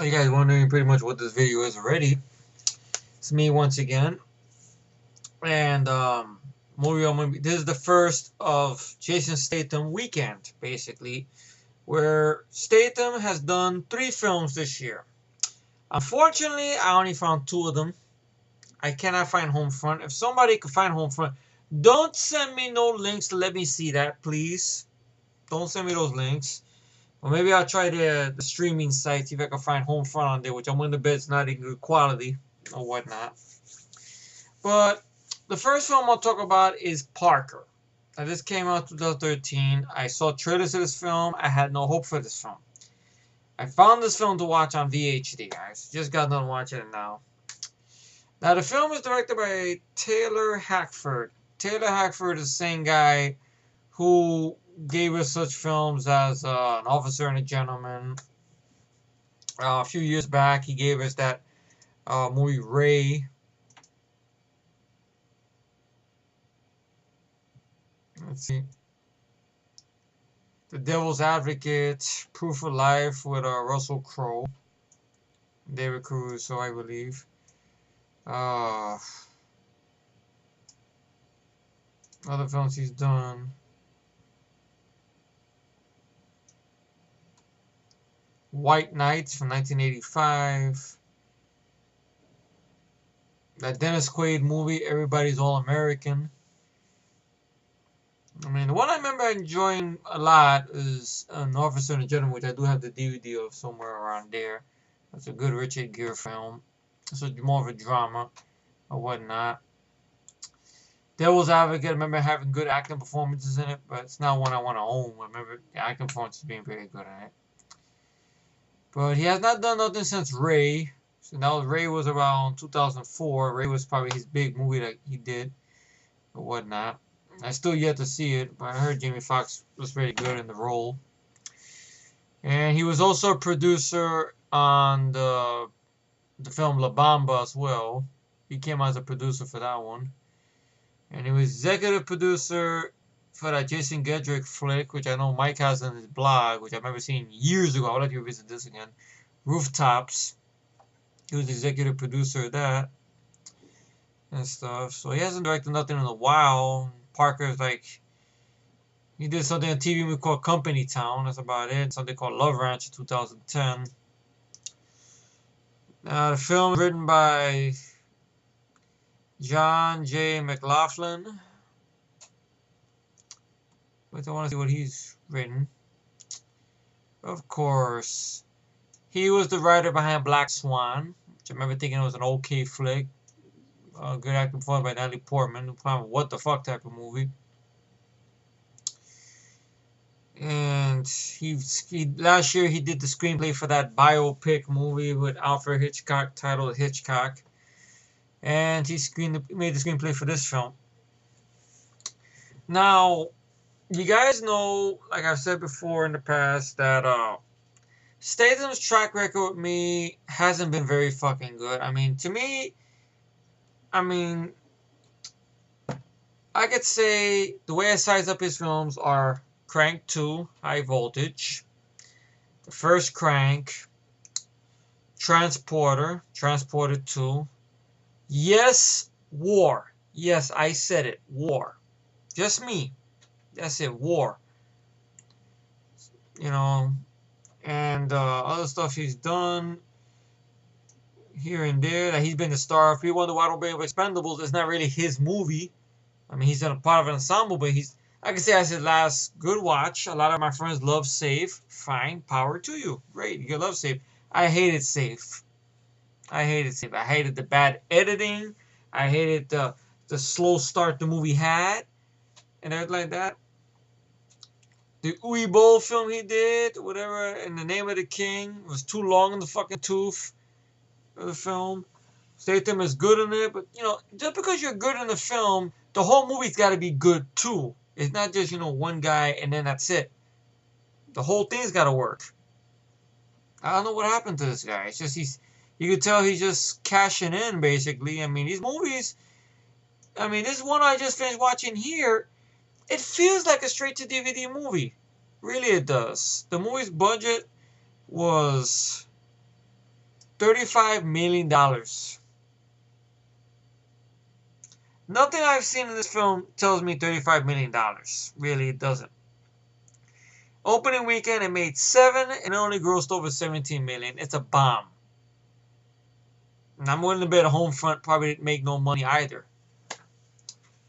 You guys wondering pretty much what this video is already. It's me once again. And this is the first of Jason Statham weekend, basically, where Statham has done 3 films this year. Unfortunately, I only found 2 of them. I cannot find Homefront. If somebody could find Homefront, don't send me no links to let me see that, please. Don't send me those links. Or maybe I'll try the streaming site, see if I can find Homefront on there, which I'm willing to bet it's not in good quality or whatnot. But the first film I'll talk about is Parker. Now, this came out in 2013. I saw trailers of this film. I had no hope for this film. I found this film to watch on VHD, guys. Just got done watching it now. Now, the film is directed by Taylor Hackford. Taylor Hackford is the same guy who gave us such films as An Officer and a Gentleman. A few years back, he gave us that movie Ray. Let's see. The Devil's Advocate, Proof of Life with Russell Crowe, David Caruso, I believe. Other films he's done. White Nights from 1985. That Dennis Quaid movie, Everybody's All American. I mean, the one I remember enjoying a lot is An Officer and a Gentleman, which I do have the DVD of somewhere around there. That's a good Richard Gere film. It's more of a drama or whatnot. Devil's Advocate, I remember having good acting performances in it, but it's not one I want to own. I remember the acting performances being very good in it. But he has not done nothing since Ray. So now Ray was around 2004. Ray was probably his big movie that he did or whatnot. I still yet to see it, but I heard Jamie Foxx was very good in the role. And he was also a producer on the film La Bamba as well. He came as a producer for that one. And he was executive producer for that Jason Gedrick flick, which I know Mike has on his blog, which I've never seen years ago. I'll let you visit this again. Rooftops. He was the executive producer of that and stuff. So he hasn't directed nothing in a while. Parker's like, he did something on TV movie called Company Town. That's about it. Something called Love Ranch in 2010. The film is written by John J. McLaughlin. But I want to see what he's written. Of course, he was the writer behind Black Swan, which I remember thinking it was an okay flick. Good acting performed by Natalie Portman. What the fuck type of movie. And last year he did the screenplay for that biopic movie with Alfred Hitchcock titled Hitchcock. And he made the screenplay for this film. Now, you guys know, like I've said before in the past, that Statham's track record with me hasn't been very fucking good. I mean, to me, I could say the way I size up his films are Crank 2, High Voltage, The First Crank, Transporter, Transporter 2, Yes, War. Yes, I said it, War. Just me. That's it, War. You know, and other stuff he's done here and there that he's been the star of. People wonder why I don't bring up Expendables. It's not really his movie. I mean, he's in a part of an ensemble, but I can say that's his last good watch. A lot of my friends love Safe. Fine, power to you. Great, you love Safe. I hated Safe. I hated the bad editing. I hated the slow start the movie had and everything like that. The Uwe Boll film he did, whatever, In the Name of the King, was too long in the fucking tooth of the film. Statham is good in it, but, you know, just because you're good in the film, the whole movie's got to be good, too. It's not just, you know, one guy and then that's it. The whole thing's got to work. I don't know what happened to this guy. It's just you could tell he's just cashing in, basically. I mean, these movies, this one I just finished watching here, it feels like a straight-to-DVD movie. Really, it does. The movie's budget was $35 million. Nothing I've seen in this film tells me $35 million. Really, it doesn't. Opening weekend, it made 7 and it only grossed over 17 million. It's a bomb. And I'm willing to bet a home front probably didn't make no money either,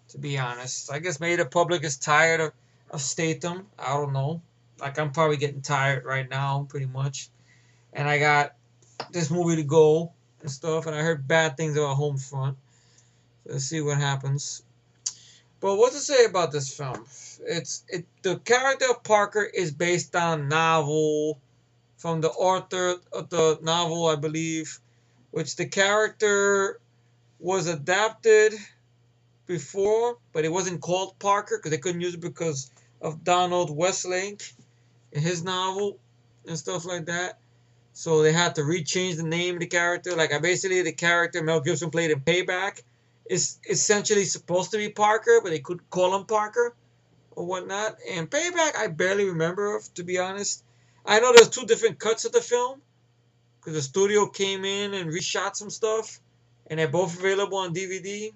to be honest. I guess maybe the public is tired of Statham. I don't know. Like, I'm probably getting tired right now, pretty much. And I got this movie to go and stuff, and I heard bad things about Homefront. So let's see what happens. But what to say about this film? The character of Parker is based on novel from the author of the novel, I believe, which the character was adapted before, but it wasn't called Parker because they couldn't use it because of Donald Westlake in his novel and stuff like that. So they had to rechange the name of the character. Like, basically, the character Mel Gibson played in Payback is essentially supposed to be Parker, but they couldn't call him Parker or whatnot. And Payback, I barely remember of, to be honest. I know there's 2 different cuts of the film because the studio came in and reshot some stuff, and they're both available on DVD.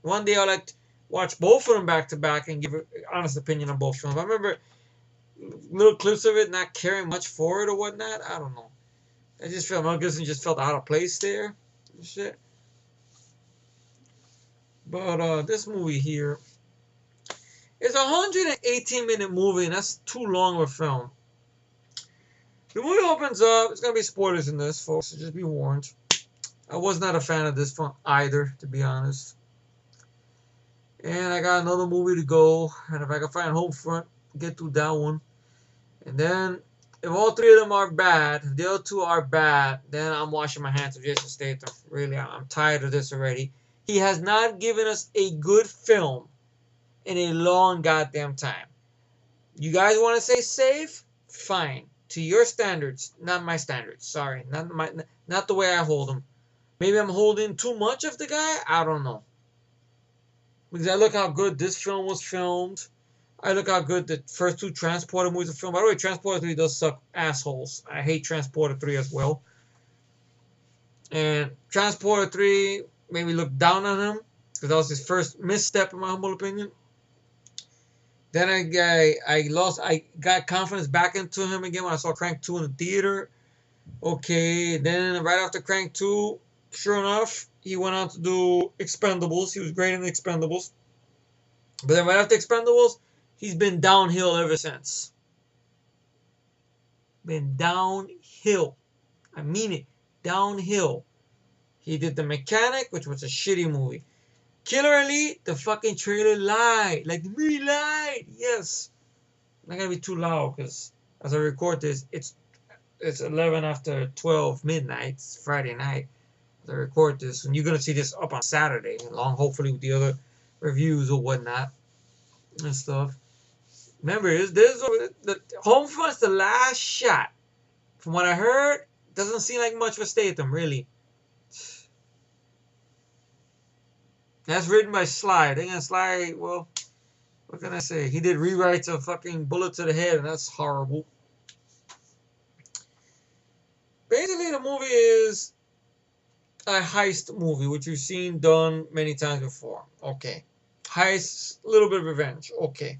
One day I'll like to watch both of them back to back and give an honest opinion on both films. I remember little clips of it, not caring much for it or whatnot. I don't know. I just felt Mel Gibson just felt out of place there and shit. But this movie here is a 118-minute movie, and that's too long of a film. The movie opens up. It's gonna be spoilers in this, folks, so just be warned. I was not a fan of this film either, to be honest. And I got another movie to go, and if I can find Homefront, get through that one. And then, if all 3 of them are bad, if the other 2 are bad, then I'm washing my hands of Jason Statham. Really, I'm tired of this already. He has not given us a good film in a long goddamn time. You guys want to say safe? Fine. To your standards, not my standards. Sorry, not the way I hold him. Maybe I'm holding too much of the guy. I don't know. Because I look how good this film was filmed. I look how good the first 2 Transporter movies are filmed. By the way, Transporter 3 does suck assholes. I hate Transporter 3 as well. And Transporter 3 made me look down on him because that was his first misstep, in my humble opinion. Then I got confidence back into him again when I saw Crank 2 in the theater. Okay, then right after Crank 2, sure enough, he went on to do Expendables. He was great in the Expendables. But then right after Expendables, he's been downhill ever since. Been downhill. I mean it. Downhill. He did The Mechanic, which was a shitty movie. Killer Elite, the fucking trailer lied. Like, the movie lied. Yes. I'm not going to be too loud because as I record this, it's 11 after 12 midnight. It's Friday night. As I record this. And you're going to see this up on Saturday. Along, hopefully, with the other reviews or whatnot and stuff. Remember, the Homefront's the last shot. From what I heard, doesn't seem like much for Statham, really. That's written by Sly. They're gonna Sly, well, what can I say? He did rewrites of fucking Bullet to the Head, and that's horrible. Basically, the movie is a heist movie, which you've seen done many times before. Okay. Heist, a little bit of revenge. Okay.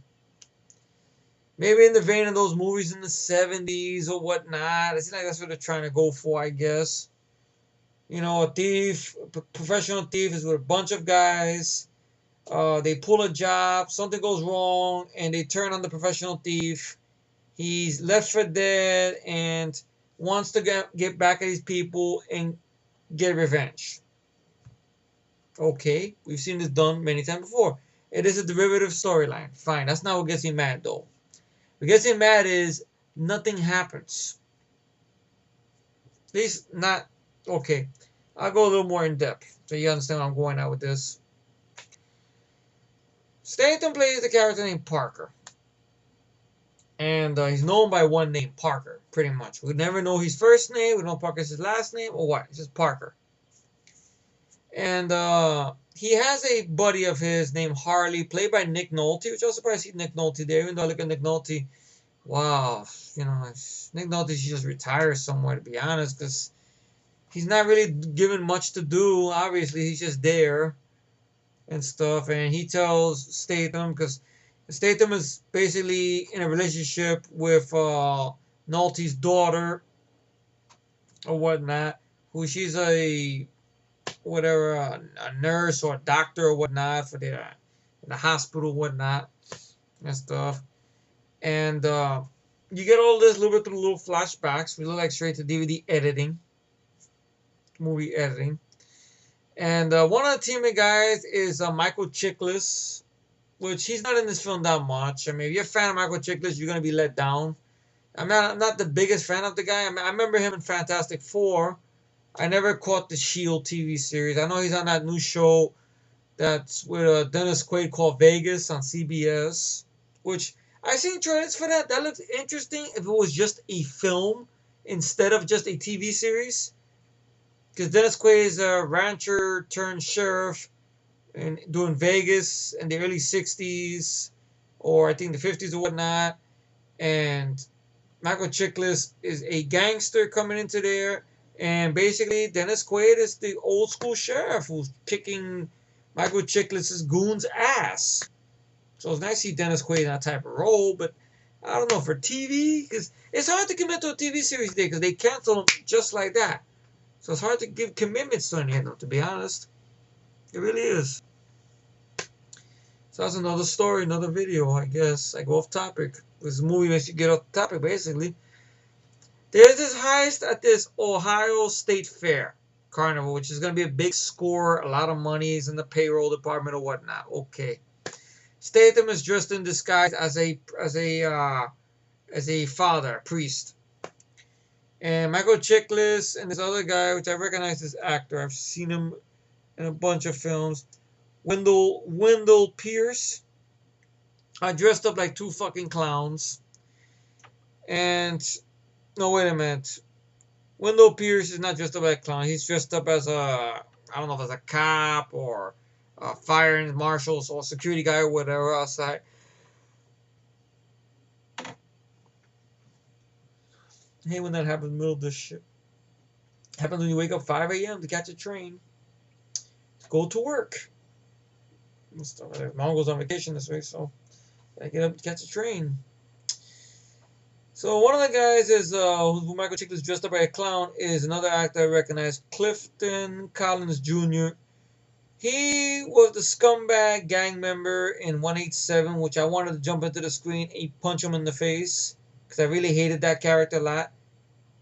Maybe in the vein of those movies in the 70s or whatnot. It seems like that's what they're trying to go for, I guess. You know, a thief, a professional thief is with a bunch of guys. They pull a job, something goes wrong, and they turn on the professional thief. He's left for dead and wants to get back at these people and get revenge. Okay, we've seen this done many times before. It is a derivative storyline. Fine, that's not what gets me mad, though. What gets me mad is nothing happens. At least not... Okay, I'll go a little more in depth so you understand where I'm going at with this. Statham plays the character named Parker. And he's known by one name, Parker, pretty much. We never know his first name. We don't know Parker's his last name or what. It's just Parker. And he has a buddy of his named Harley, played by Nick Nolte, which I was surprised to see Nick Nolte there. Even though I look at Nick Nolte, wow, you know, Nick Nolte should just retire somewhere, to be honest, because he's not really given much to do. Obviously, he's just there and stuff. And he tells Statham, because Statham is basically in a relationship with Nolte's daughter or whatnot, who she's a whatever a nurse or a doctor or whatnot for the hospital whatnot and stuff. And you get all this a little bit through little flashbacks. We look like straight to DVD editing, movie editing. And one of the teammate guys is Michael Chiklis, which he's not in this film that much. I mean, if you're a fan of Michael Chiklis, you're gonna be let down. I'm not the biggest fan of the guy. I remember him in Fantastic Four. I never caught the Shield TV series. I know he's on that new show that's with Dennis Quaid called Vegas on CBS, which I seen trailers for that. That looks interesting if it was just a film instead of just a TV series. Because Dennis Quaid is a rancher turned sheriff and doing Vegas in the early 60s or I think the 50s or whatnot. And Michael Chiklis is a gangster coming into there. And basically, Dennis Quaid is the old school sheriff who's kicking Michael Chiklis' goon's ass. So it's nice to see Dennis Quaid in that type of role, but I don't know, for TV, because it's hard to commit to a TV series today because they cancel them just like that. So it's hard to give commitments to any of them, to be honest. It really is. So that's another story, another video, I guess. I go off topic. This movie makes you get off topic, basically. There's this heist at this Ohio State Fair carnival, which is going to be a big score, a lot of money is in the payroll department or whatnot. Okay. Statham is dressed in disguise as a father, a priest. And Michael Chiklis and this other guy, which I recognize this actor, I've seen him in a bunch of films, Wendell Pierce, are dressed up like two fucking clowns. And no, wait a minute. Wendell Pierce is not dressed up like a clown. He's dressed up as I don't know if as a cop or a fire and marshal or security guy or whatever outside. I hate when that happens in the middle of this shit. It happens when you wake up 5 a.m. to catch a train to go to work. And stuff. Mom goes on vacation this week, so I get up to catch a train. So one of the guys is who Michael Chiklis dressed up by a clown is another actor I recognize, Clifton Collins Jr. He was the scumbag gang member in 187, which I wanted to jump into the screen and punch him in the face because I really hated that character a lot.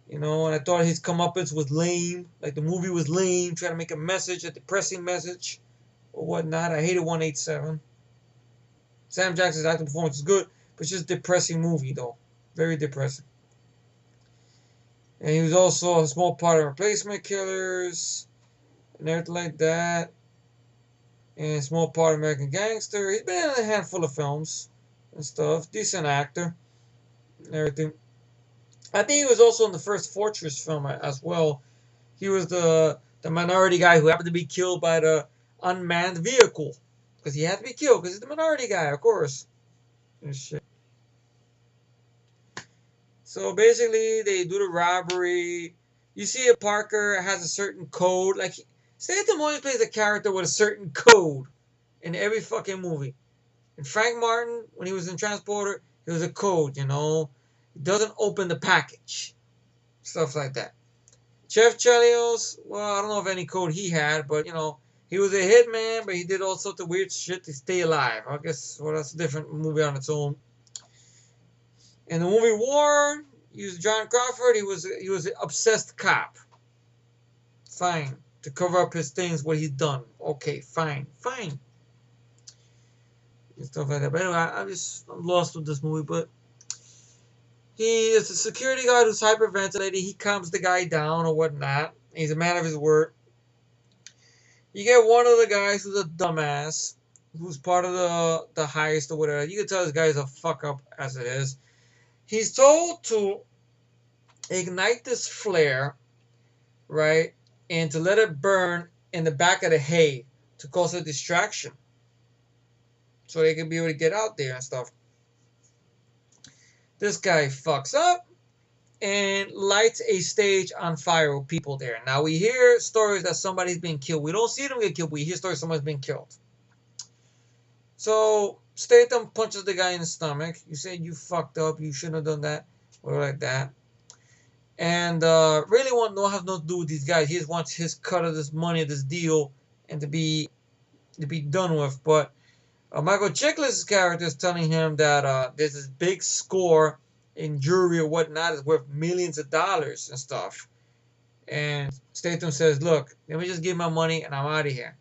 You know, and I thought his comeuppance was lame, like the movie was lame, trying to make a message, a depressing message or whatnot. I hated 187. Sam Jackson's acting performance is good, but it's just a depressing movie though. Very depressing. And he was also a small part of Replacement Killers and everything like that. And a small part of American Gangster. He's been in a handful of films and stuff. Decent actor and everything. I think he was also in the first Fortress film as well. He was the minority guy who happened to be killed by the unmanned vehicle. Because he had to be killed because he's the minority guy, of course. And shit. So basically, they do the robbery. You see if Parker has a certain code. Like, Statham always plays a character with a certain code in every fucking movie. And Frank Martin, when he was in Transporter, it was a code, you know. He doesn't open the package. Stuff like that. Jeff Chelios, well, I don't know if any code he had, but, you know, he was a hitman, but he did all sorts of weird shit to stay alive. I guess, well, that's a different movie on its own. In the movie War, he was John Crawford. He was an obsessed cop. Fine. To cover up his things, what he's done. Okay, fine. And stuff like that. But anyway, I'm lost with this movie. But he is a security guard who's hyperventilating. He calms the guy down or whatnot. He's a man of his word. You get one of the guys who's a dumbass, who's part of the heist or whatever. You can tell this guy's a fuck up as it is. He's told to ignite this flare, right, and to let it burn in the back of the hay to cause a distraction so they can be able to get out there and stuff. This guy fucks up. and lights a stage on fire with people there. Now we hear stories that somebody's been killed. We don't see them get killed. We hear stories somebody's been killed. So Statham punches the guy in the stomach. You said you fucked up. You shouldn't have done that. Or like that. And really want no have nothing to do with these guys. He just wants his cut of this money, this deal, and to be done with. But Michael Chiklis' character is telling him that there's this big score in jewelry or whatnot is worth millions of dollars and stuff. And Statham says, "Look, let me just give my money and I'm out of here,"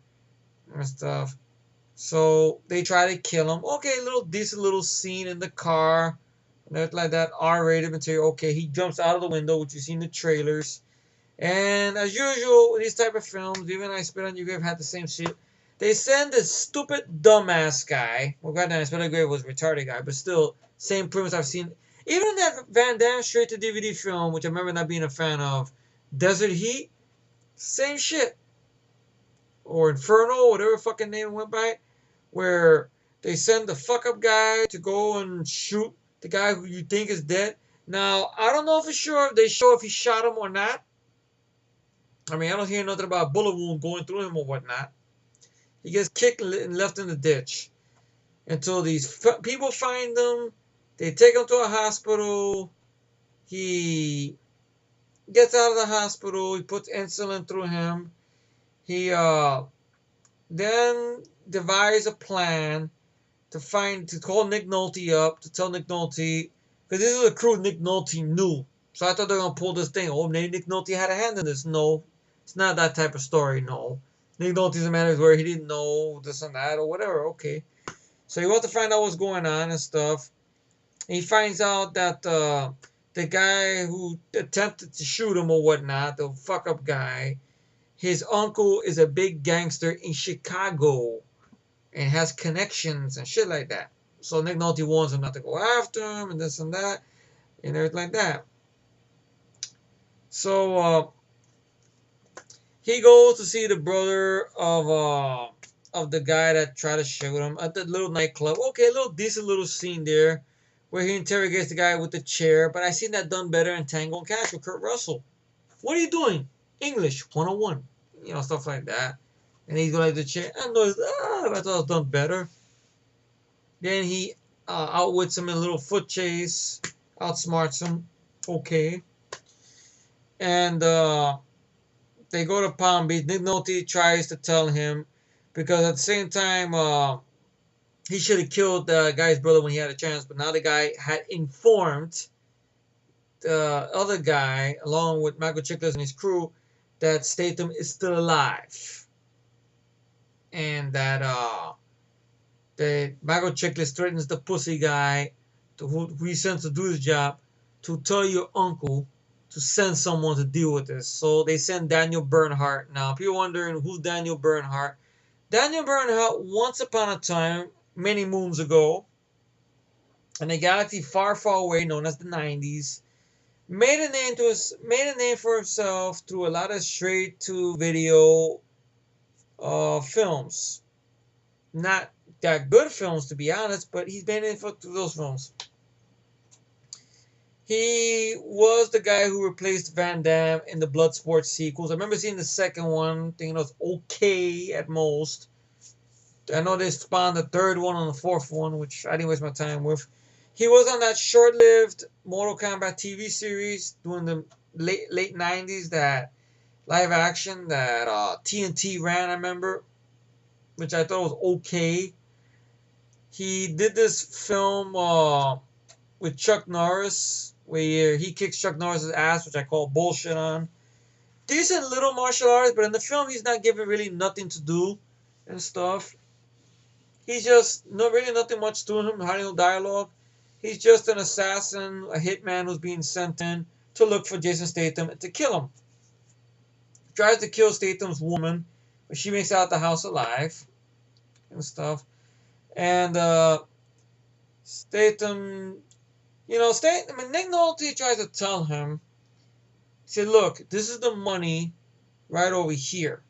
and stuff. So they try to kill him. Okay, little decent little scene in the car, and everything like that. R-rated material. Okay, he jumps out of the window, which you see in the trailers. And as usual with these type of films, even I Spit on Your Grave had the same shit. They send this stupid dumbass guy. Well, goddamn, I Spit on Your Grave was a retarded guy, but still, same premise I've seen. Even that Van Damme straight to DVD film, which I remember not being a fan of, Desert Heat, same shit. Or Inferno, whatever fucking name it went by, where they send the fuck up guy to go and shoot the guy who you think is dead. Now, I don't know for sure if they show if he shot him or not. I mean, I don't hear nothing about a bullet wound going through him or whatnot. He gets kicked and left in the ditch until these people find him. They take him to a hospital. He gets out of the hospital. He puts insulin through him. He then devised a plan to call Nick Nolte up to tell Nick Nolte, because this is a crew Nick Nolte knew. So I thought they were gonna pull this thing. Oh, maybe Nick Nolte had a hand in this. No, it's not that type of story. No, Nick Nolte's a man where he didn't know this and that or whatever. Okay, so he wants to find out what's going on and stuff. And he finds out that the guy who attempted to shoot him or whatnot, the fuck up guy, his uncle is a big gangster in Chicago and has connections and shit like that. So Nick Nolte warns him not to go after him and this and that and everything like that. So he goes to see the brother of the guy that tried to shoot him at the little nightclub. Okay, a little decent little scene there where he interrogates the guy with the chair. But I seen that done better in Tango and Cash with Kurt Russell. What are you doing? English 101. You know, stuff like that. And he's going like the chair. I know, I thought it was done better. Then he outwits him in a little foot chase. Outsmarts him. Okay. And they go to Palm Beach. Nick Nolte tries to tell him, because at the same time, he should have killed the guy's brother when he had a chance. But now the guy had informed the other guy, along with Michael Chiklis and his crew, that Statham is still alive. And that Michael Chiklis threatens the pussy guy who he sends to do his job to tell your uncle to send someone to deal with this. So they send Daniel Bernhardt. Now, people wondering who's Daniel Bernhardt. Daniel Bernhardt, once upon a time, many moons ago, in a galaxy far, far away known as the 90s, made a name for himself through a lot of straight-to-video films. Not that good films, to be honest, but he's been in for those films. He was the guy who replaced Van Damme in the Bloodsport sequels. I remember seeing the second one, thinking it was okay at most. I know they spawned the third one and the fourth one, which I didn't waste my time with. He was on that short-lived Mortal Kombat TV series during the late 90s, that live action that TNT ran, I remember, which I thought was okay. He did this film with Chuck Norris, where he kicks Chuck Norris's ass, which I call bullshit on. Decent little martial arts, but in the film he's not given really nothing to do and stuff. He's just really nothing much to him, hardly no dialogue. He's just an assassin, a hitman who's being sent in to look for Jason Statham and to kill him. Tries to kill Statham's woman, but she makes it out the house alive and stuff. And Statham, Nick Nolte tries to tell him, he said, look, this is the money right over here.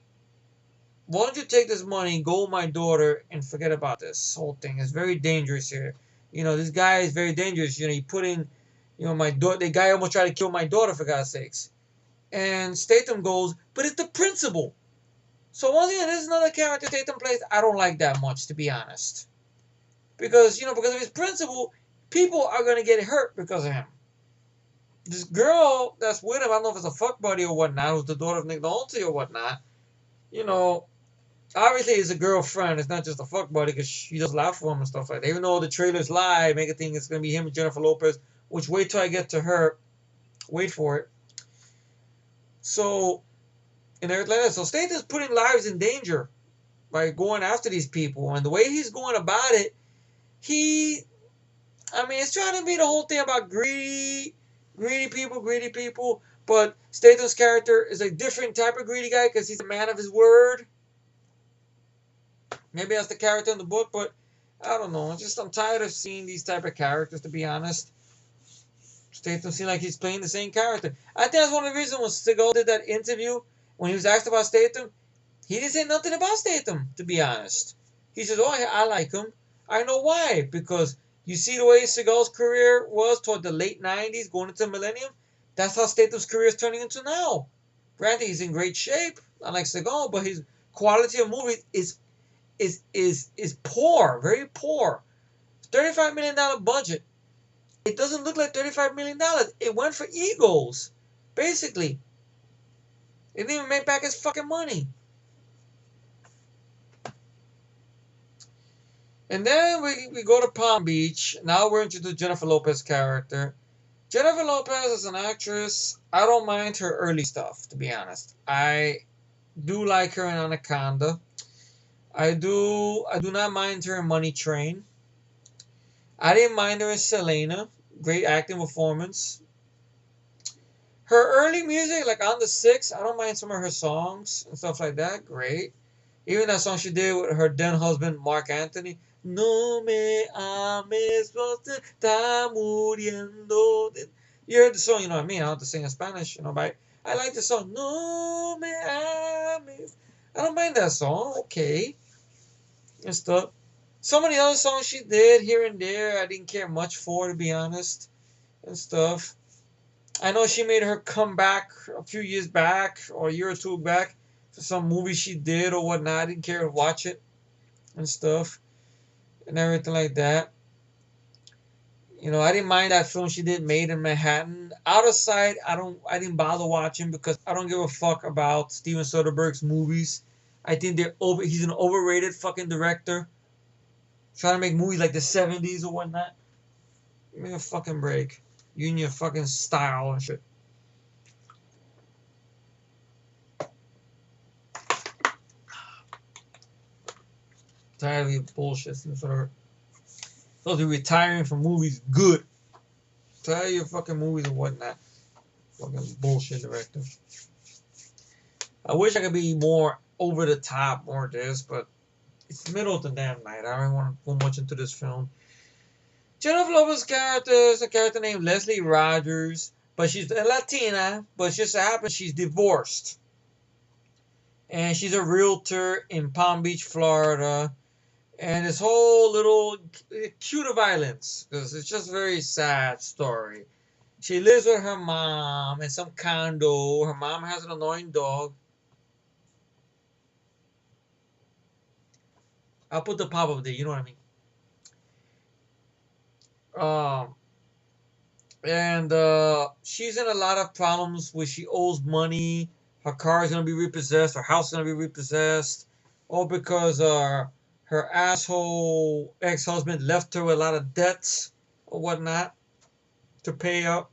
Why don't you take this money, go with my daughter, and forget about this whole thing? It's very dangerous here. This guy is very dangerous. You put in You know, my daughter, the guy almost tried to kill my daughter, for God's sakes. And Statham goes, but it's the principal. So once again, this is another character Statham plays I don't like that much, to be honest. Because, because of his principle, people are going to get hurt because of him. This girl that's with him, I don't know if it's a fuck buddy or whatnot, who's the daughter of Nick Nolte or whatnot, you know, obviously it's a girlfriend. It's not just a fuck buddy because she does laugh for him and stuff like that. Even though the trailers lie, make it think it's going to be him and Jennifer Lopez, which wait till I get to her. Wait for it. So, and everything like that. So Statham's putting lives in danger by going after these people. And the way he's going about it, it's trying to be the whole thing about greedy people. But Statham's character is a different type of greedy guy because he's a man of his word. Maybe that's the character in the book, but I don't know. I'm tired of seeing these type of characters, to be honest. Statham seems like he's playing the same character. I think that's one of the reasons when Seagal did that interview, when he was asked about Statham, he didn't say nothing about Statham, to be honest. He says, oh, I like him. I know why. Because you see the way Seagal's career was toward the late 90s, going into the millennium? That's how Statham's career is turning into now. Granted, he's in great shape, unlike Seagal, but his quality of movies is poor, very poor. $35 million budget. It doesn't look like $35 million. It went for egos, basically. It didn't even make back his fucking money. And then we go to Palm Beach. Now we're introduced to Jennifer Lopez's character. Jennifer Lopez is an actress. I don't mind her early stuff, to be honest. I do like her in Anaconda. I do not mind her in Money Train. I didn't mind her in Selena. Great acting performance. Her early music, like On the Six, I don't mind some of her songs and stuff like that. Great. Even that song she did with her then husband, Mark Anthony. No me ames, está muriendo. You heard the song, you know what I mean? I don't have to sing in Spanish, but I like the song. No me ames. I don't mind that song. Okay. And stuff. Some of the other songs she did here and there, I didn't care much for, to be honest, and stuff. I know she made her comeback a few years back, or a year or two back, for some movie she did or whatnot. I didn't care to watch it and stuff, and everything like that. I didn't mind that film she did, Made in Manhattan. Out of Sight, I didn't bother watching because I don't give a fuck about Steven Soderbergh's movies. I think he's an overrated fucking director. Trying to make movies like the 70s or whatnot. Give me a fucking break. You and your fucking style and shit. Tired of your bullshit. Supposed to be retiring from movies good. Tired of your fucking movies and whatnot. Fucking bullshit director. I wish I could be more over the top, more this, but it's the middle of the damn night. I don't want to go much into this film. Jennifer Lopez's character is a character named Leslie Rogers, but she's a Latina, but it just so happens she's divorced. And she's a realtor in Palm Beach, Florida. And this whole little cute violence, because it's just a very sad story. She lives with her mom in some condo. Her mom has an annoying dog. I'll put the pop-up there, you know what I mean? She's in a lot of problems where she owes money. Her car is going to be repossessed. Her house is going to be repossessed. All because her asshole ex-husband left her with a lot of debts or whatnot to pay up.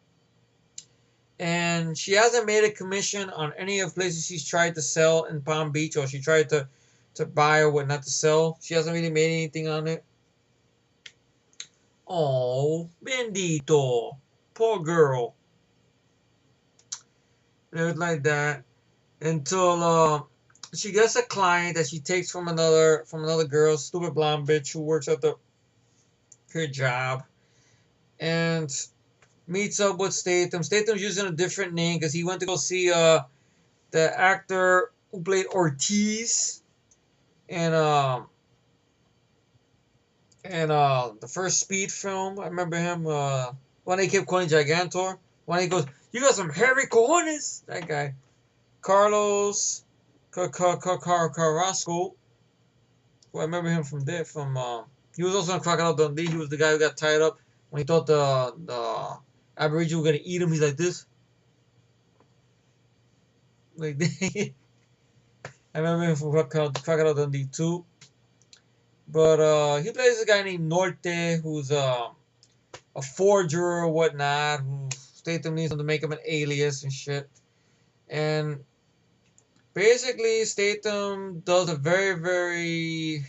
And she hasn't made a commission on any of the places she's tried to sell in Palm Beach, or she tried to buy or whatnot to sell. She hasn't really made anything on it. Oh, bendito. Poor girl. And everything like that. Until she gets a client that she takes from another girl, stupid blonde bitch who works at her job. And meets up with Statham. Statham's using a different name because he went to go see the actor who played Ortiz and the first Speed film. I remember him. When they kept calling Gigantor. When he goes, you got some hairy cojones. That guy. Carlos Carrasco. Well, I remember him from there. He was also on Crocodile Dundee. He was the guy who got tied up when he thought the Aborigine were gonna eat him. He's like this. Like I remember him from Crocodile Dundee too. But he plays a guy named Norte, who's a forger or whatnot, who Statham needs him to make him an alias and shit. And basically, Statham does a very, very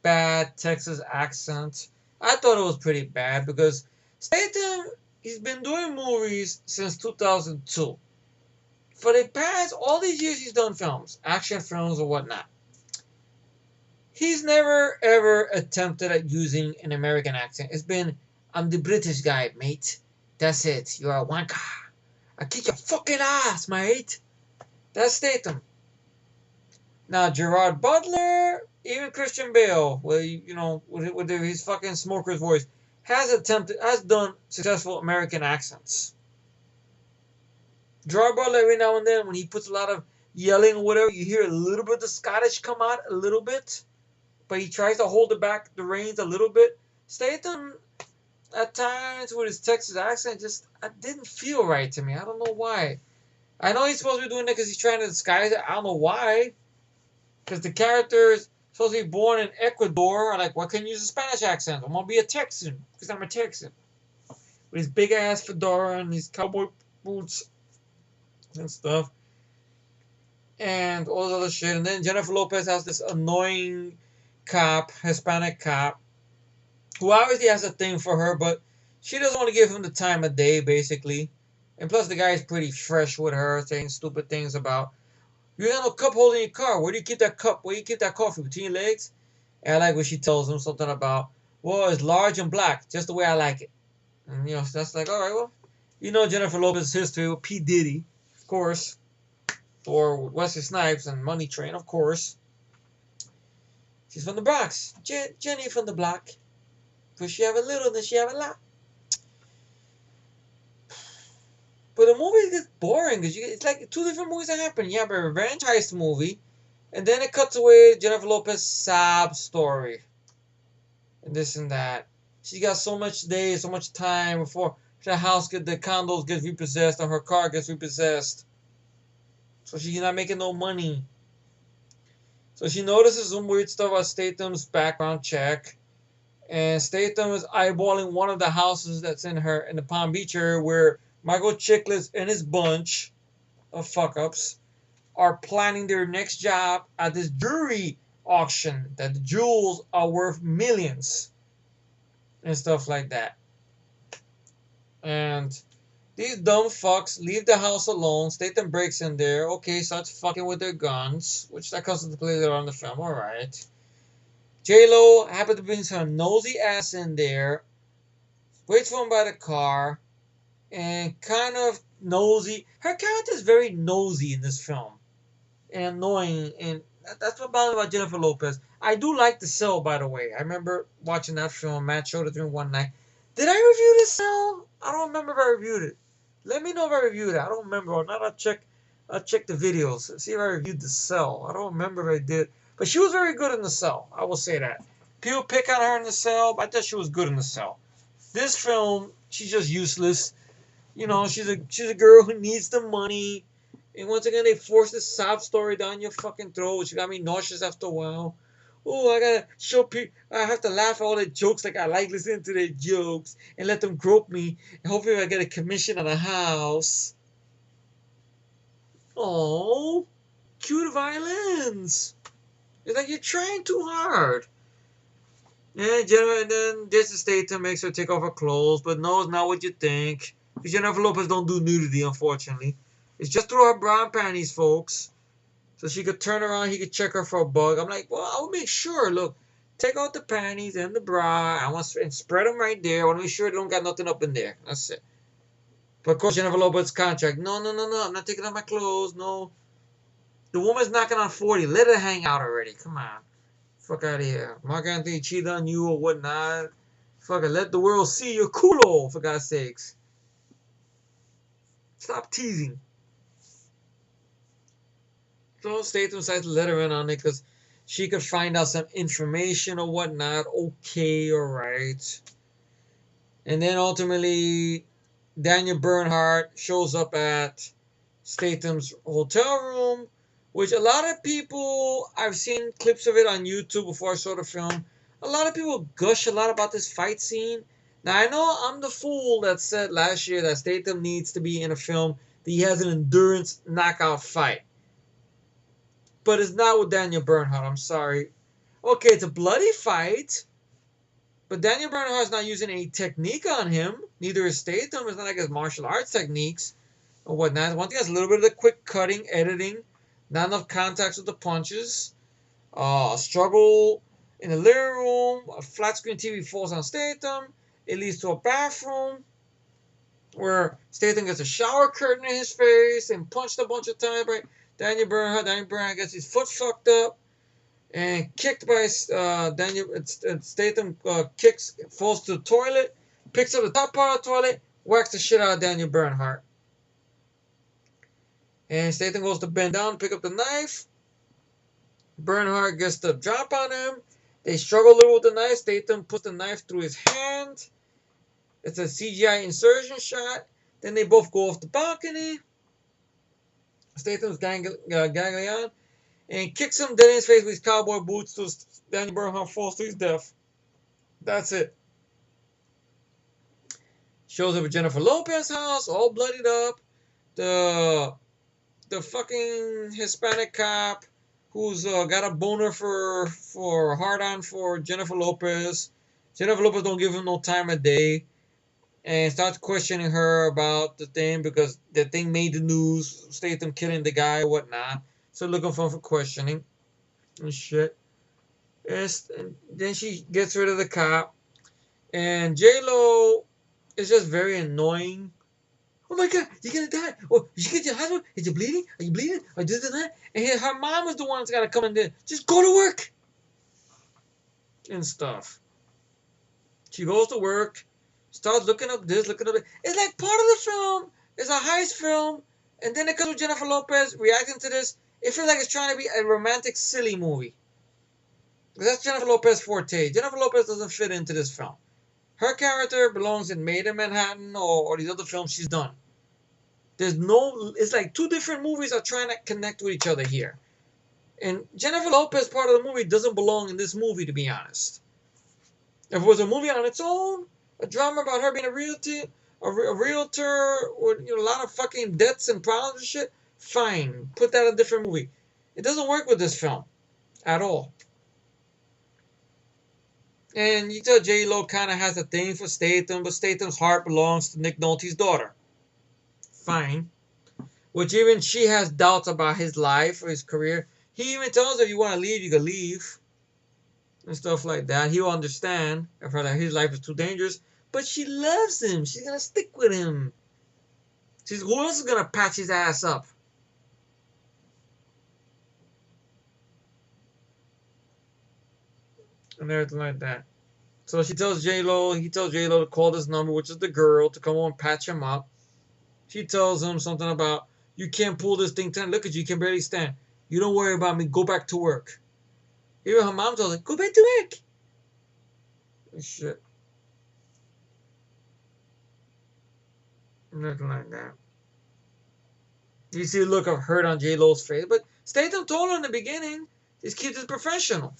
bad Texas accent. I thought it was pretty bad because Statham, he's been doing movies since 2002. For the past, all these years he's done films, action films or whatnot. He's never ever attempted at using an American accent. It's been, I'm the British guy, mate. That's it. You're a wanker. I kick your fucking ass, mate. That's Statham. Now, Gerard Butler, even Christian Bale, with his fucking smoker's voice, has done successful American accents. Gerard Butler, every now and then, when he puts a lot of yelling or whatever, you hear a little bit of the Scottish come out a little bit, but he tries to hold the reins a little bit. Statham, at times, with his Texas accent, I didn't feel right to me. I don't know why. I know he's supposed to be doing that because he's trying to disguise it. I don't know why. Because the character is supposed to be born in Ecuador. Like, why can't you use a Spanish accent? I'm going to be a Texan because I'm a Texan. With his big ass fedora and his cowboy boots and stuff. And all this other shit. And then Jennifer Lopez has this annoying cop, Hispanic cop, who obviously has a thing for her, but she doesn't want to give him the time of day, basically. And plus, the guy is pretty fresh with her, saying stupid things about, you got no cup holder in your car. Where do you keep that cup? Where do you keep that coffee? Between your legs? And I like when she tells him something about, well, it's large and black, just the way I like it. And, so that's like, all right, well, Jennifer Lopez's history with P. Diddy, of course, or with Wesley Snipes and Money Train, of course. She's from the Bronx. Jenny from the block. Because she have a little, then she have a lot. But the movie gets boring because it's like two different movies that happen. You have a revenge heist movie, and then it cuts away Jennifer Lopez's sob story. And this and that. She got so much days, so much time before the condos get repossessed or her car gets repossessed. So she's not making no money. So she notices some weird stuff about Statham's background check. And Statham is eyeballing one of the houses that's in the Palm Beach area where Michael Chiklis and his bunch of fuck-ups are planning their next job at this jewelry auction that the jewels are worth millions and stuff like that. And these dumb fucks leave the house alone. Statham breaks in there. Okay, starts fucking with their guns, which that comes into play later on in the film. All right. J-Lo happens to bring her nosy ass in there, waits for him by the car, and kind of nosy. Her character is very nosy in this film. And annoying. And that's what bothers me about Jennifer Lopez. I do like The Cell, by the way. I remember watching that film. Matt showed it to me one night. Did I review The Cell? I don't remember if I reviewed it. Let me know if I reviewed it. I don't remember. Or not, I'll check the videos. See if I reviewed The Cell. I don't remember if I did. But she was very good in The Cell. I will say that. People pick on her in The Cell, but I thought she was good in The Cell. This film, she's just useless. She's a girl who needs the money. And once again, they force this sob story down your fucking throat, which got me nauseous after a while. Oh, I gotta show people. I have to laugh at all their jokes like I like listening to their jokes and let them grope me. And hopefully I get a commission on a house. Oh, cute violins. It's like you're trying too hard. And then Jason Statham makes her take off her clothes, but no, it's not what you think. Because Jennifer Lopez don't do nudity, unfortunately. It's just through her bra and panties, folks. So she could turn around, he could check her for a bug. I'm like, well, I would make sure. Look, take out the panties and the bra. And spread them right there. I want to make sure they don't got nothing up in there. That's it. But of course, Jennifer Lopez's contract. No. I'm not taking off my clothes. No. The woman's knocking on 40. Let her hang out already. Come on. Fuck out of here. Mark Anthony cheated on you or whatnot. Fucking let the world see your culo, for God's sakes. Stop teasing. So Statham decides to let her in on it because she could find out some information or whatnot. Okay, alright. And then ultimately, Daniel Bernhardt shows up at Statham's hotel room, which a lot of people, I've seen clips of it on YouTube before I saw the film. A lot of people gush a lot about this fight scene. Now, I know I'm the fool that said last year that Statham needs to be in a film that he has an endurance knockout fight. But it's not with Daniel Bernhardt, I'm sorry. Okay, it's a bloody fight, but Daniel Bernhardt's not using any technique on him. Neither is Statham. It's not like his martial arts techniques or whatnot. One thing has a little bit of the quick cutting, editing, not enough contacts with the punches, struggle in the living room, a flat screen TV falls on Statham. It leads to a bathroom where Statham gets a shower curtain in his face and punched a bunch of times by Daniel Bernhardt gets his foot fucked up and kicked by Statham. Falls to the toilet, picks up the top part of the toilet, whacks the shit out of Daniel Bernhardt. And Statham goes to bend down, pick up the knife. Bernhardt gets the drop on him. They struggle a little with the knife. Statham puts the knife through his hand. It's a CGI insertion shot. Then they both go off the balcony. Statham's ganglion and kicks him dead in his face with his cowboy boots till Daniel Bernhardt falls to his death. That's it. Shows up at Jennifer Lopez's house, all bloodied up. The fucking Hispanic cop who's got a boner for hard-on for Jennifer Lopez. Jennifer Lopez don't give him no time of day. And starts questioning her about the thing because the thing made the news. Statham killing the guy or whatnot. So looking for him for questioning and shit. And then she gets rid of the cop. And J-Lo is just very annoying. Oh my God, you're gonna die. Oh, you get your hospital? Is you bleeding? Are you bleeding? Or this and that? And her mom is the one that's gotta come in there. Just go to work. And stuff. She goes to work. Starts looking up this, looking up that. It's like part of the film. It's a heist film. And then it comes with Jennifer Lopez reacting to this. It feels like it's trying to be a romantic, silly movie. That's Jennifer Lopez's forte. Jennifer Lopez doesn't fit into this film. Her character belongs in Made in Manhattan or these other films she's done. It's like two different movies are trying to connect with each other here. And Jennifer Lopez part of the movie doesn't belong in this movie, to be honest. If it was a movie on its own, a drama about her being a realtor with a lot of fucking debts and problems and shit, fine. Put that in a different movie. It doesn't work with this film at all. And you tell J-Lo kind of has a thing for Statham, but Statham's heart belongs to Nick Nolte's daughter. Fine. Which even she has doubts about his life or his career. He even tells her if you want to leave, you can leave. And stuff like that. He'll understand if his life is too dangerous. But she loves him. She's going to stick with him. Who else is going to patch his ass up? And everything like that. So he tells J-Lo to call this number, which is the girl, to come on and patch him up. She tells him something about, you can't pull this thing down. Look at you, you can barely stand. You don't worry about me. Go back to work. Even her mom tells her, go back to work. And shit. Nothing like that. You see the look of hurt on J-Lo's face. But Statham told her in the beginning, just keep this professional.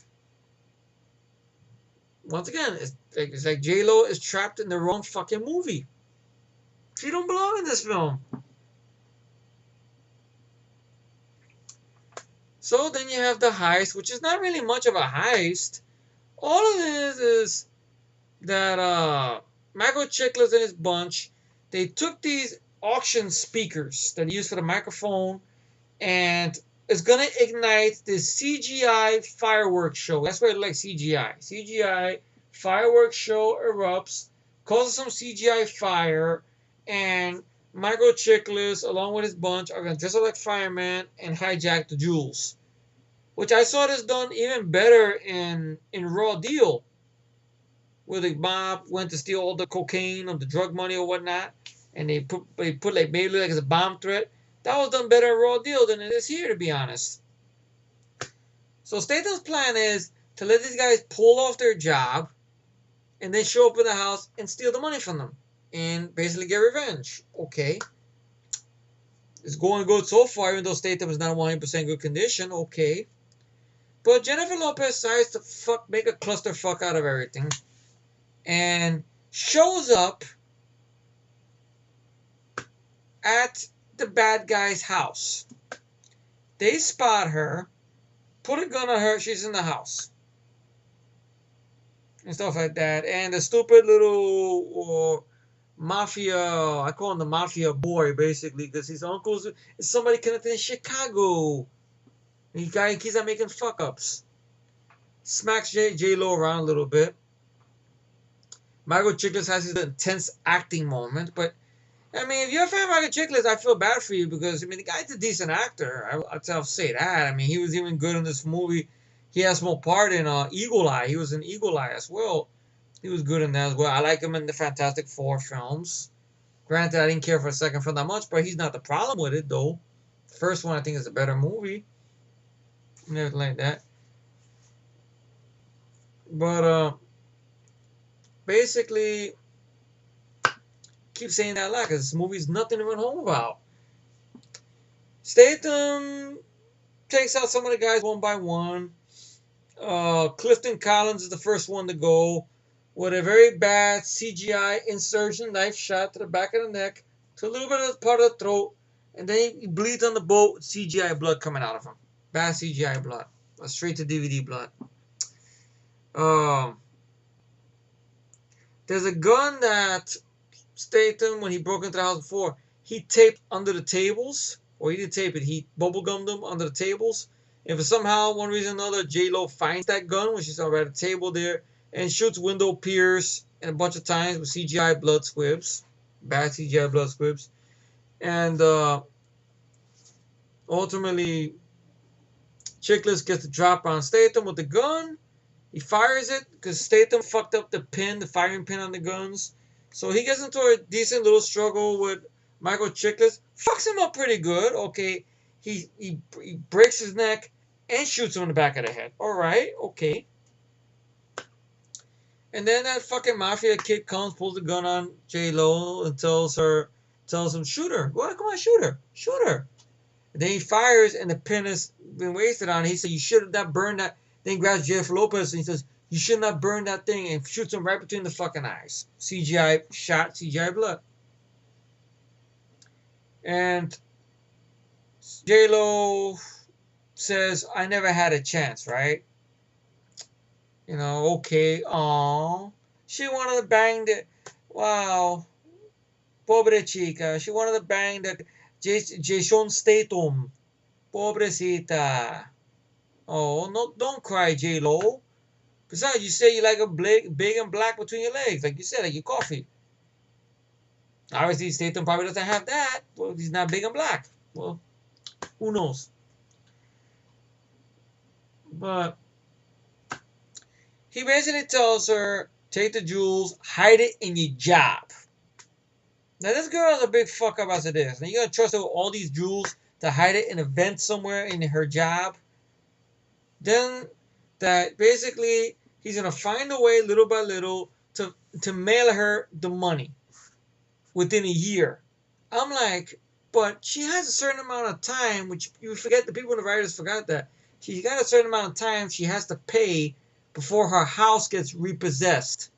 Once again, it's like J-Lo is trapped in the wrong fucking movie. She don't belong in this film. So then you have the heist, which is not really much of a heist. All of it is that Michael Chiklis and his bunch, they took these auction speakers that they use for the microphone, and it's going to ignite this CGI fireworks show. That's why it looks like CGI. CGI fireworks show erupts, causes some CGI fire, and Michael Chiklis, along with his bunch, are going to dress up like firemen and hijack the jewels. Which I saw this done even better in Raw Deal. where the mob went to steal all the cocaine or the drug money or whatnot, and they put like maybe like as a bomb threat. That was done better in Raw Deal than it is here, to be honest. So Statham's plan is to let these guys pull off their job and then show up in the house and steal the money from them and basically get revenge. Okay. It's going good so far, even though Statham is not in 100% good condition. Okay. But Jennifer Lopez decides to make a clusterfuck out of everything and shows up at the bad guy's house. They spot her, put a gun on her, she's in the house. And stuff like that. And the stupid little mafia, I call him the mafia boy, basically, because his uncle's is somebody connected in Chicago. And the guy keeps on making fuck ups. Smacks J-Lo around a little bit. Michael Chiklis has his intense acting moment, but I mean, if you're a fan of Michael Chiklis, I feel bad for you because I mean the guy's a decent actor. I'll say that. I mean, he was even good in this movie. He has a small part in Eagle Eye. He was in Eagle Eye as well. He was good in that as well. I like him in the Fantastic Four films. Granted, I didn't care for a second film that much, but he's not the problem with it though. The first one I think is a better movie. And everything like that. But basically, keep saying that a lot because this movie's nothing to run home about. Statham takes out some of the guys one by one. Clifton Collins is the first one to go with a very bad CGI insertion knife shot to the back of the neck, to a little bit of the part of the throat, and then he bleeds on the boat with CGI blood coming out of him. Bad CGI blood. Straight to DVD blood. There's a gun that Statham, when he broke into the house before, he taped under the tables, or he didn't tape it, he bubblegummed them under the tables. And for somehow, one reason or another, J-Lo finds that gun when she's over at a table there and shoots Window Pierce and a bunch of times with CGI blood squibs. Bad CGI blood squibs. And ultimately, Chiklis gets the drop on Statham with the gun. He fires it because Statham fucked up the firing pin on the guns. So he gets into a decent little struggle with Michael Chiklis. Fucks him up pretty good. Okay. He breaks his neck and shoots him in the back of the head. Alright, okay. And then that fucking mafia kid comes, pulls the gun on J-Lo and tells him, shoot her. Well, come on, shoot her. Shoot her. And then he fires and the pin has been wasted on. He said, you should have not burned that. Then he grabs Jennifer Lopez and he says, you should not burn that thing, and shoots him right between the fucking eyes. CGI shot, CGI blood. And J-Lo says, I never had a chance, right? You know, okay, aww. She wanted to bang the, wow, pobre chica. She wanted to bang the Jason Statham. Pobrecita. Oh, no, don't cry, J-Lo. Besides, you say you like a big and black between your legs, like you said, like your coffee. Obviously, Statham probably doesn't have that. Well, he's not big and black. Well, who knows? But he basically tells her, take the jewels, hide it in your job. Now, this girl is a big fuck up as it is. Now, you're going to trust her with all these jewels to hide it in a vent somewhere in her job? Then, that basically, he's going to find a way, little by little, to mail her the money within a year. I'm like, but she has a certain amount of time, which you forget, the people in the writers forgot that. She's got a certain amount of time she has to pay before her house gets repossessed.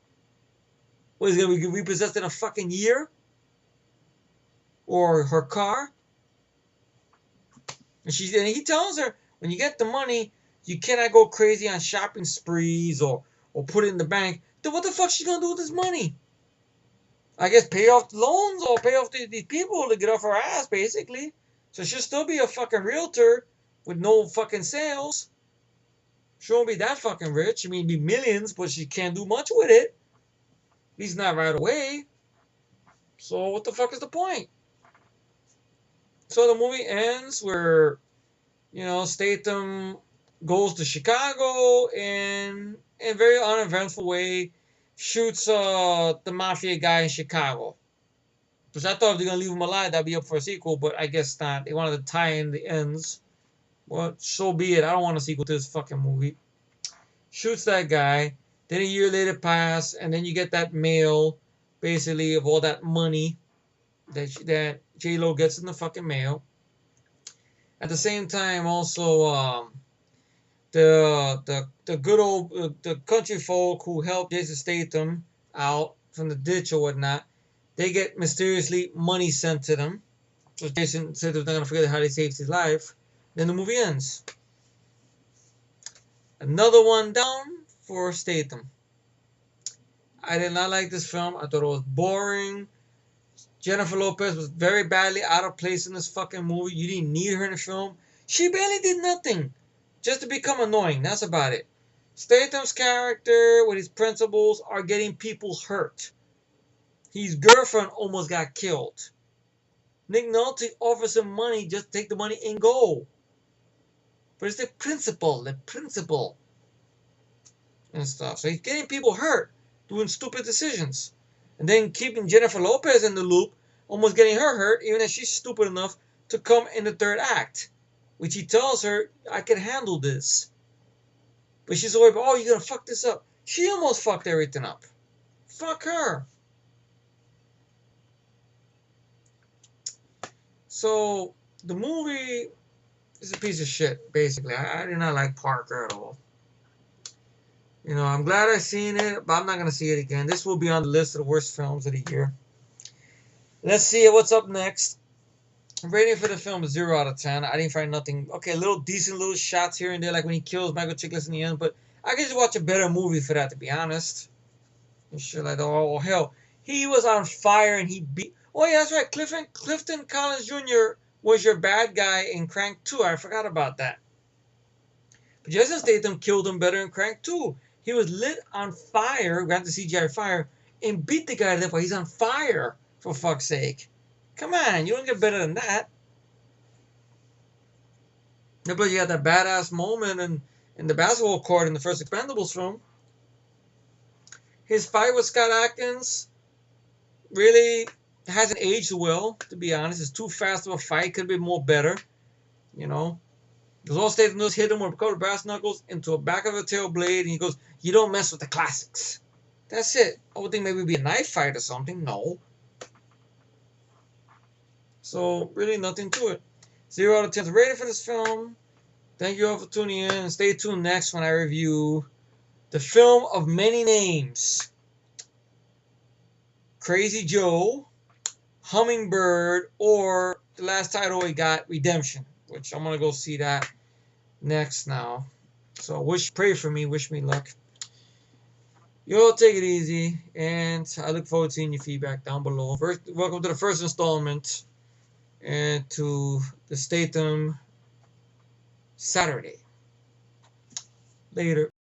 What, is it going to be repossessed in a fucking year? Or her car? And he tells her, when you get the money, you cannot go crazy on shopping sprees or put it in the bank. Then what the fuck is she going to do with this money? I guess pay off the loans or pay off these people to get off her ass, basically. So she'll still be a fucking realtor with no fucking sales. She won't be that fucking rich. I mean, be millions, but she can't do much with it. At least not right away. So what the fuck is the point? So the movie ends where, Statham goes to Chicago in a very uneventful way, shoots the mafia guy in Chicago. Which I thought if they're gonna leave him alive, that'd be up for a sequel, but I guess not. They wanted to tie in the ends. Well, so be it. I don't want a sequel to this fucking movie. Shoots that guy. Then a year later pass, and then you get that mail, basically, of all that money that J-Lo gets in the fucking mail. At the same time, also, the good old the country folk who helped Jason Statham out from the ditch or whatnot, they get mysteriously money sent to them. So Jason Statham's not gonna forget how they saved his life. Then the movie ends. Another one down for Statham. I did not like this film. I thought it was boring. Jennifer Lopez was very badly out of place in this fucking movie. You didn't need her in the film. She barely did nothing. Just to become annoying. That's about it. Statham's character with his principles are getting people hurt. His girlfriend almost got killed. Nick Nolte offers him money, just take the money and go. But it's the principle and stuff. So he's getting people hurt, doing stupid decisions. And then keeping Jennifer Lopez in the loop, almost getting her hurt, even if she's stupid enough to come in the third act. Which he tells her, I can handle this. But she's always, oh, you're going to fuck this up. She almost fucked everything up. Fuck her. So, the movie is a piece of shit, basically. I did not like Parker at all. You know, I'm glad I seen it, but I'm not going to see it again. This will be on the list of the worst films of the year. Let's see what's up next. Rating for the film is 0 out of 10. I didn't find nothing. Okay, little decent little shots here and there, like when he kills Michael Chiklis in the end, but I could just watch a better movie for that, to be honest. And shit like that. Oh, hell. He was on fire and he beat... Oh, yeah, that's right. Clifton Collins Jr. was your bad guy in Crank 2. I forgot about that. But Jason Statham killed him better in Crank 2. He was lit on fire, granted CGI fire, and beat the guy to death while he's on fire, for fuck's sake. Come on, you don't get better than that. But you had that badass moment in the basketball court in the first Expendables film. His fight with Scott Adkins really hasn't aged well, to be honest. It's too fast of a fight. Could have been more better, you know. Because all Statham does hit him with a couple of brass knuckles into the back of a tail blade, and he goes, you don't mess with the classics. That's it. I would think maybe it'd be a knife fight or something. No. So, really nothing to it. 0 out of 10 rated for this film. Thank you all for tuning in. And stay tuned next when I review the film of many names. Crazy Joe, Hummingbird, or the last title we got, Redemption. Which I'm going to go see that next now. So, pray for me. Wish me luck. You all take it easy. And I look forward to seeing your feedback down below. Welcome to the first installment. And to the Statham Saturday. Later.